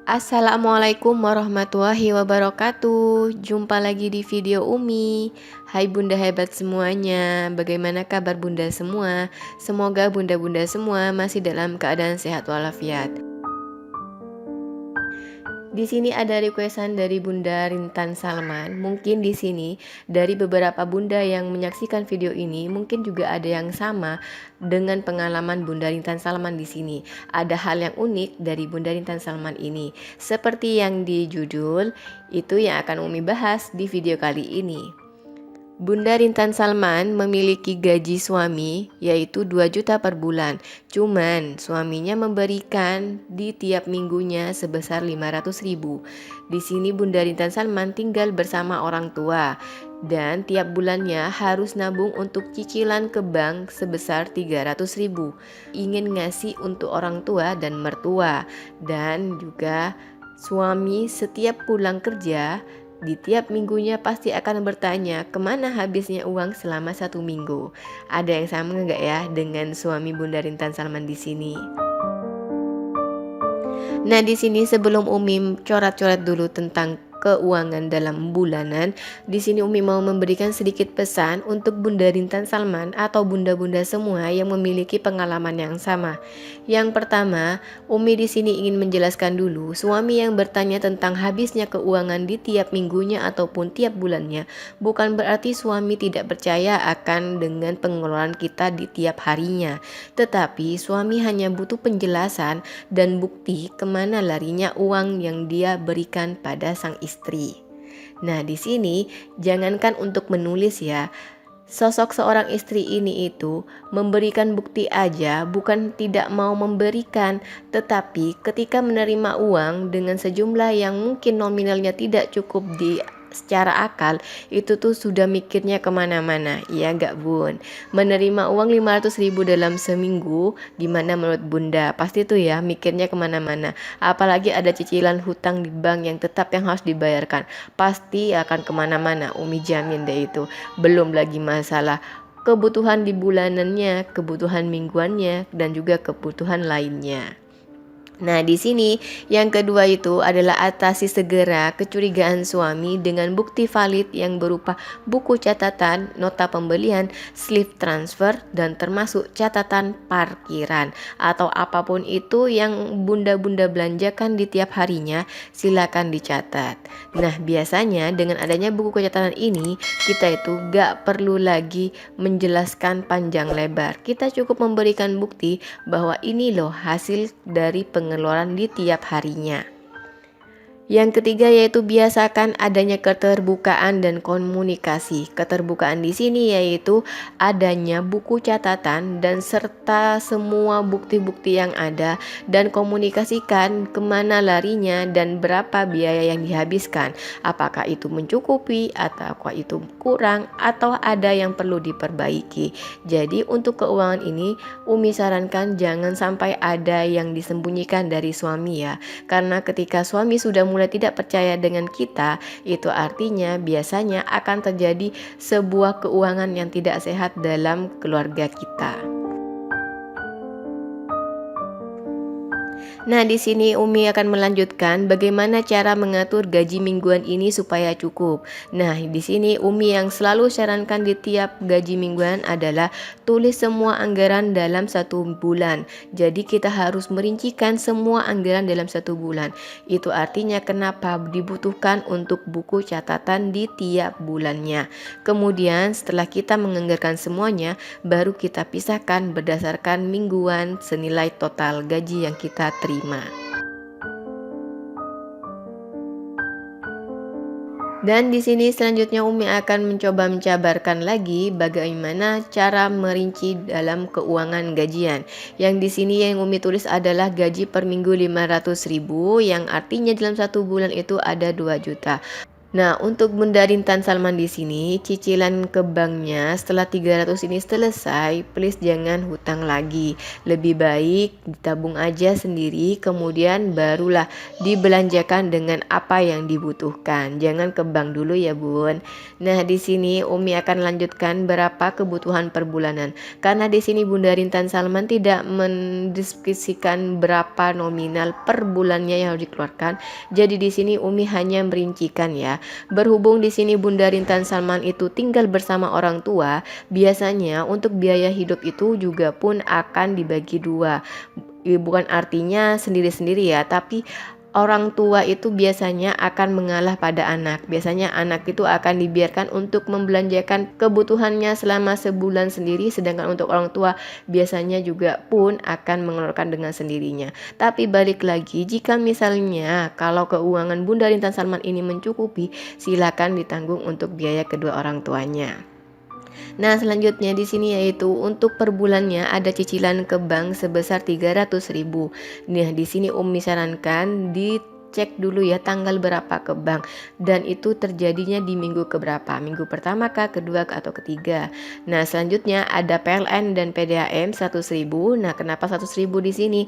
Assalamualaikum warahmatullahi wabarakatuh. Jumpa lagi di video Umi. Hai bunda hebat semuanya. Bagaimana kabar bunda semua? Semoga bunda-bunda semua masih dalam keadaan sehat walafiat. Di sini ada requestan dari Bunda Rintan Salman. Mungkin di sini dari beberapa bunda yang menyaksikan video ini mungkin juga ada yang sama dengan pengalaman Bunda Rintan Salman di sini. Ada hal yang unik dari Bunda Rintan Salman ini. Seperti yang di judul, itu yang akan Umi bahas di video kali ini. Bunda Rintan Salman memiliki gaji suami yaitu 2 juta per bulan. Cuman suaminya memberikan di tiap minggunya sebesar 500.000. Di sini Bunda Rintan Salman tinggal bersama orang tua dan tiap bulannya harus nabung untuk cicilan ke bank sebesar 300.000. Ingin ngasih untuk orang tua dan mertua, dan juga suami setiap pulang kerja di tiap minggunya pasti akan bertanya kemana habisnya uang selama 1 minggu. Ada yang sama nggak ya dengan suami Bunda Rintan Salman di sini? Nah, di sini sebelum Umi coret-coret dulu tentang keuangan dalam bulanan, di sini Umi mau memberikan sedikit pesan untuk Bunda Rintan Salman atau bunda-bunda semua yang memiliki pengalaman yang sama. Yang pertama, Umi di sini ingin menjelaskan dulu, suami yang bertanya tentang habisnya keuangan di tiap minggunya ataupun tiap bulannya, bukan berarti suami tidak percaya akan dengan pengeluaran kita di tiap harinya. Tetapi suami hanya butuh penjelasan dan bukti kemana larinya uang yang dia berikan pada sang istri. Nah, di sini jangankan untuk menulis ya. Sosok seorang istri ini itu memberikan bukti aja, bukan tidak mau memberikan, tetapi ketika menerima uang dengan sejumlah yang mungkin nominalnya tidak cukup di secara akal, itu tuh sudah mikirnya kemana-mana. Iya gak bun? Menerima uang 500.000 dalam seminggu, gimana menurut bunda? Pasti tuh ya mikirnya kemana-mana. Apalagi ada cicilan hutang di bank yang tetap yang harus dibayarkan, pasti akan kemana-mana. Umi jamin deh itu. Belum lagi masalah kebutuhan di bulanannya, kebutuhan mingguannya, dan juga kebutuhan lainnya. Nah, di sini yang kedua itu adalah atasi segera kecurigaan suami dengan bukti valid yang berupa buku catatan, nota pembelian, slip transfer, dan termasuk catatan parkiran atau apapun itu yang bunda-bunda belanjakan di tiap harinya, silakan dicatat. Nah, biasanya dengan adanya buku catatan ini, kita itu gak perlu lagi menjelaskan panjang lebar. Kita cukup memberikan bukti bahwa ini loh hasil dari pengeluaran di tiap harinya. Yang ketiga yaitu biasakan adanya keterbukaan dan komunikasi. Keterbukaan di sini yaitu adanya buku catatan dan serta semua bukti-bukti yang ada, dan komunikasikan kemana larinya dan berapa biaya yang dihabiskan. Apakah itu mencukupi ataukah itu kurang atau ada yang perlu diperbaiki. Jadi untuk keuangan ini Umi sarankan jangan sampai ada yang disembunyikan dari suami ya. Karena ketika suami sudah mulai tidak percaya dengan kita, itu artinya biasanya akan terjadi sebuah keuangan yang tidak sehat dalam keluarga kita. Nah, di sini Umi akan melanjutkan bagaimana cara mengatur gaji mingguan ini supaya cukup. Nah, di sini Umi yang selalu sarankan di tiap gaji mingguan adalah tulis semua anggaran dalam 1 bulan. Jadi kita harus merincikan semua anggaran dalam 1 bulan. Itu artinya kenapa dibutuhkan untuk buku catatan di tiap bulannya. Kemudian setelah kita menganggarkan semuanya, baru kita pisahkan berdasarkan mingguan senilai total gaji yang kita terima. Dan di sini selanjutnya Umi akan mencoba menjabarkan lagi bagaimana cara merinci dalam keuangan gajian. Yang di sini yang Umi tulis adalah gaji per minggu 500.000, yang artinya dalam 1 bulan itu ada 2 juta. Nah, untuk Bunda Rintan Salman di sini, cicilan ke banknya setelah 300 ini selesai, please jangan hutang lagi. Lebih baik ditabung aja sendiri, kemudian barulah dibelanjakan dengan apa yang dibutuhkan. Jangan ke bank dulu ya, Bun. Nah, di sini Umi akan lanjutkan berapa kebutuhan per bulanan. Karena di sini Bunda Rintan Salman tidak mendeskripsikan berapa nominal per bulannya yang harus dikeluarkan. Jadi di sini Umi hanya merincikan ya. Berhubung di sini Bunda Rintan Salman itu tinggal bersama orang tua, biasanya untuk biaya hidup itu juga pun akan dibagi dua. Bukan artinya sendiri-sendiri ya, tapi orang tua itu biasanya akan mengalah pada anak. Biasanya anak itu akan dibiarkan untuk membelanjakan kebutuhannya selama sebulan sendiri, sedangkan untuk orang tua biasanya juga pun akan mengeluarkan dengan sendirinya. Tapi balik lagi, jika misalnya kalau keuangan Bunda Rintan Salman ini mencukupi, silakan ditanggung untuk biaya kedua orang tuanya. Nah, selanjutnya di sini yaitu untuk per bulannya ada cicilan ke bank sebesar 300.000. Nah, di sini Umi sarankan dicek dulu ya tanggal berapa ke bank, dan itu terjadinya di minggu keberapa, minggu pertama kah, kedua atau ketiga. Nah, selanjutnya ada PLN dan PDAM 100.000. Nah, kenapa 100.000 di sini?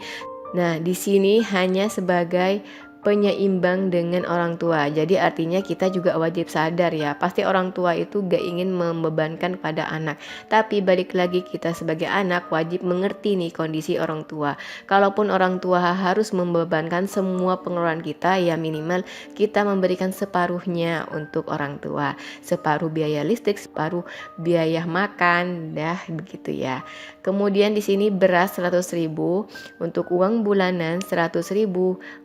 Nah, di sini hanya sebagai penyeimbang dengan orang tua. Jadi artinya kita juga wajib sadar ya, pasti orang tua itu gak ingin membebankan pada anak. Tapi balik lagi, kita sebagai anak wajib mengerti nih kondisi orang tua. Kalaupun orang tua harus membebankan semua pengeluaran kita, ya minimal kita memberikan separuhnya untuk orang tua. Separuh biaya listrik, separuh biaya makan, dah begitu ya. Kemudian di sini beras 100.000, untuk uang bulanan 100.000,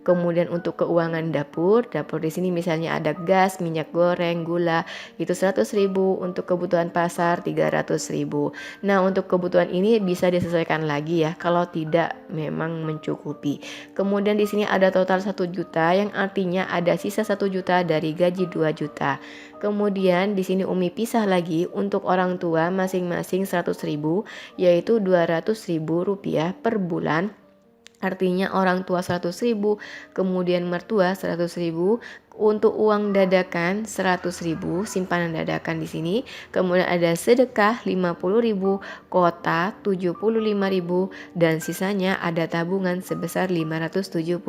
kemudian untuk keuangan dapur di sini misalnya ada gas, minyak goreng, gula, itu 100.000, untuk kebutuhan pasar 300.000. Nah, untuk kebutuhan ini bisa disesuaikan lagi ya kalau tidak memang mencukupi. Kemudian di sini ada total 1 juta, yang artinya ada sisa 1 juta dari gaji 2 juta. Kemudian di sini Umi pisah lagi untuk orang tua masing-masing 100.000, yaitu 200.000 rupiah per bulan. Artinya orang tua 100.000, kemudian mertua 100.000, untuk uang dadakan 100.000, simpanan dadakan di sini. Kemudian ada sedekah 50.000, kota 75.000, dan sisanya ada tabungan sebesar 575.000.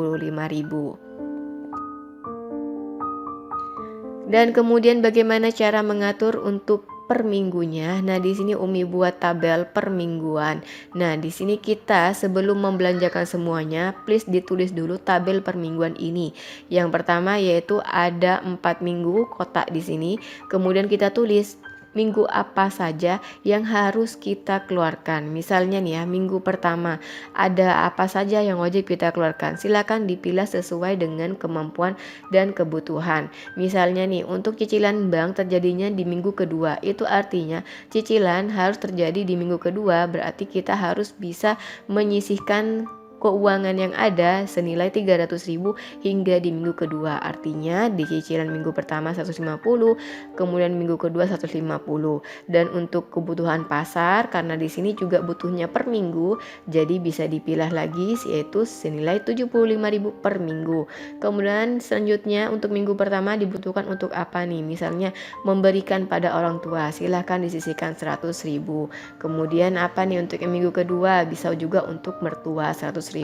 Dan kemudian bagaimana cara mengatur untuk per minggunya? Nah, di sini Umi buat tabel per mingguan. Nah, di sini kita sebelum membelanjakan semuanya, please ditulis dulu tabel per mingguan ini. Yang pertama yaitu ada 4 minggu kotak di sini. Kemudian kita tulis minggu apa saja yang harus kita keluarkan. Misalnya nih ya, minggu pertama ada apa saja yang wajib kita keluarkan. Silakan dipilah sesuai dengan kemampuan dan kebutuhan. Misalnya nih, untuk cicilan bank terjadinya di minggu kedua. Itu artinya cicilan harus terjadi di minggu kedua, berarti kita harus bisa menyisihkan keuangan yang ada senilai 300.000 hingga di minggu kedua. Artinya di cicilan minggu pertama 150, kemudian minggu kedua 150. Dan untuk kebutuhan pasar, karena di sini juga butuhnya per minggu, jadi bisa dipilah lagi yaitu senilai 75.000 per minggu. Kemudian selanjutnya untuk minggu pertama dibutuhkan untuk apa nih? Misalnya memberikan pada orang tua, silahkan disisihkan 100.000. Kemudian apa nih untuk minggu kedua? Bisa juga untuk mertua 100.000.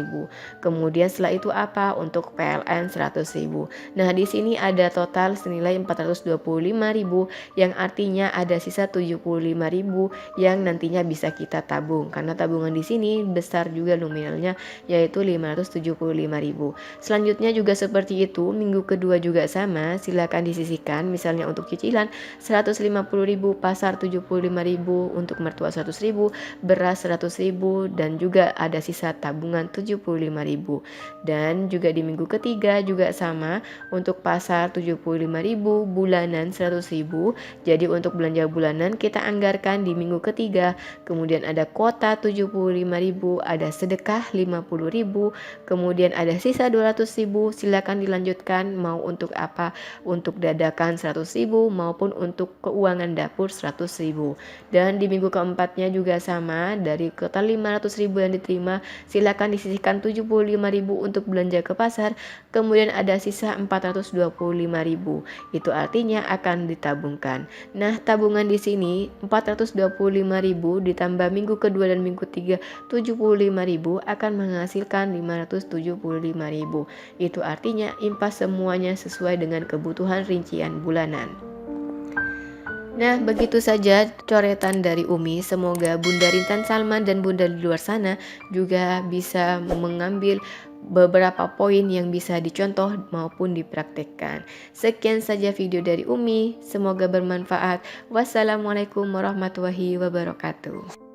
Kemudian setelah itu apa? Untuk PLN 100.000. Nah, di sini ada total senilai 425.000, yang artinya ada sisa 75.000 yang nantinya bisa kita tabung. Karena tabungan di sini besar juga nominalnya, yaitu 575.000. Selanjutnya juga seperti itu, minggu kedua juga sama, silakan disisihkan. Misalnya untuk cicilan 150.000, pasar 75.000, untuk mertua 100.000, beras 100.000, dan juga ada sisa tabungan 75.000. Dan juga di minggu ketiga juga sama, untuk pasar 75.000, bulanan 100.000. Jadi untuk belanja bulanan kita anggarkan di minggu ketiga. Kemudian ada kuota 75.000, ada sedekah 50.000, kemudian ada sisa 200.000. Silakan dilanjutkan mau untuk apa, untuk dadakan 100.000 maupun untuk keuangan dapur 100.000. Dan di minggu keempatnya juga sama, dari total 500.000 yang diterima silakan disisihkan menyisihkan 75.000 untuk belanja ke pasar, kemudian ada sisa 425.000. Itu artinya akan ditabungkan. Nah, tabungan di sini 425.000 ditambah minggu kedua dan minggu ketiga 75.000 akan menghasilkan 575.000. Itu artinya impas semuanya sesuai dengan kebutuhan rincian bulanan. Nah, begitu saja coretan dari Umi. Semoga Bunda Rintan Salman dan Bunda di luar sana juga bisa mengambil beberapa poin yang bisa dicontoh maupun dipraktekkan. Sekian saja video dari Umi. Semoga bermanfaat. Wassalamualaikum warahmatullahi wabarakatuh.